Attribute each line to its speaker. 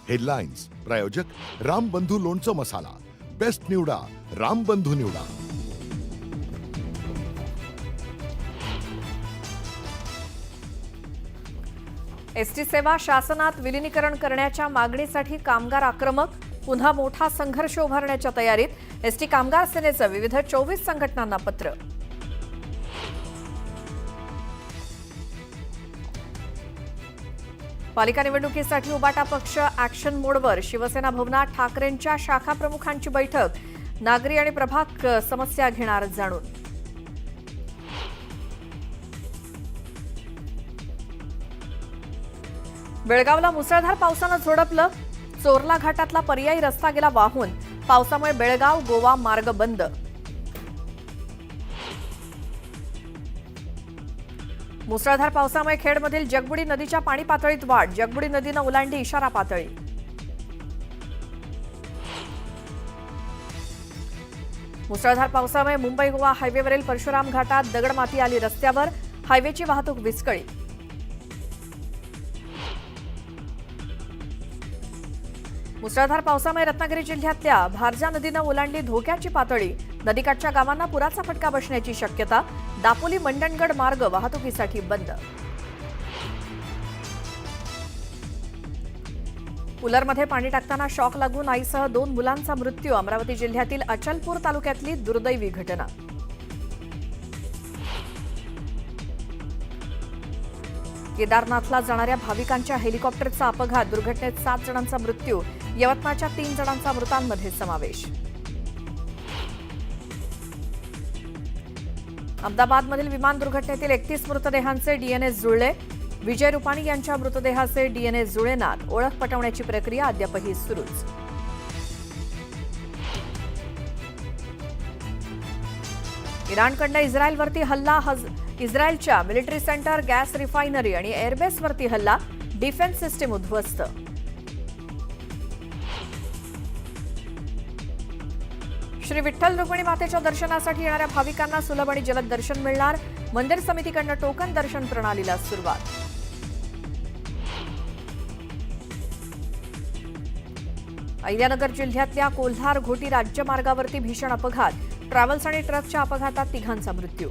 Speaker 1: Headlines प्रायोजक रामबंधू लोणचं मसाला. Best निवडा, रामबंधू निवडा.
Speaker 2: एसटी सेवा शासनात विलीनीकरण करण्याच्या मागणीसाठी कामगार आक्रमक. पुन्हा मोठा संघर्ष उभारण्याच्या तयारीत. एसटी कामगार सेनेचं विविध 24 संघटनांना पत्र. पालिका निवडणुकीसाठी उबाटा पक्ष ऍक्शन मोडवर. शिवसेना भवनात ठाकरेंच्या शाखा प्रमुखांची बैठक. नागरी आणि प्रभाग समस्या घेणार जाणून. बेळगावला मुसळधार पावसानं झोडपलं. चोरला घाटातला पर्यायी रस्ता गेला वाहून. पावसामुळे बेळगाव गोवा मार्ग बंद. मुसळधार पावसामुळे खेडमधील जगबुडी नदीच्या पाणी पातळीत वाढ. जगबुडी नदीनं ओलांडली इशारा पातळी. मुसळधार पावसामुळे मुंबई गोवा हायवेवरील परशुराम घाटात दगडमाती आली रस्त्यावर. हायवेची वाहतूक विस्कळीत. मुसळधार पावसामुळे रत्नागिरी जिल्ह्यातल्या भारजा नदीनं ओलांडली धोक्याची पातळी. नदीकाठच्या गावांना पुराचा फटका बसण्याची शक्यता. दापोली मंडणगड मार्ग वाहतुकीसाठी बंद. कूलरमध्ये पाणी टाकताना शॉक लागून आईसह 2 मुलांचा मृत्यू. अमरावती जिल्ह्यातील अचलपूर तालुक्यातली दुर्दैवी घटना. केदारनाथला जाणाऱ्या भाविकांच्या हेलिकॉप्टरचा अपघात. दुर्घटनेत 7 जणांचा मृत्यू. यवतमाळच्या 3 जणांचा मृतांमध्ये समावेश. अहमदाबादमधील विमान दुर्घटनेतील 31 मृतदेहांचे डीएनए जुळले. विजय रुपाणी यांच्या मृतदेहाचे डीएनए जुळेनात. ओळख पटवण्याची प्रक्रिया अद्यापही सुरूच. इराणकडनं इस्रायलवरती हल्ला. इस्रायलच्या मिलिटरी सेंटर, गॅस रिफायनरी आणि एअरबेसवरती हल्ला. डिफेन्स सिस्टीम उद्ध्वस्त. श्री विठ्ठल रुक्मिणी मातेच्या दर्शनासाठी येणाऱ्या भाविकांना सुलभ आणि जलद दर्शन मिळणार. मंदिर समितीकडनं टोकन दर्शन प्रणालीला सुरुवात. अहिल्यानगर जिल्ह्यातल्या कोल्हार घोटी राज्यमार्गावरती भीषण अपघात. ट्रॅव्हल्स आणि ट्रकच्या अपघातात 3घांचा मृत्यू.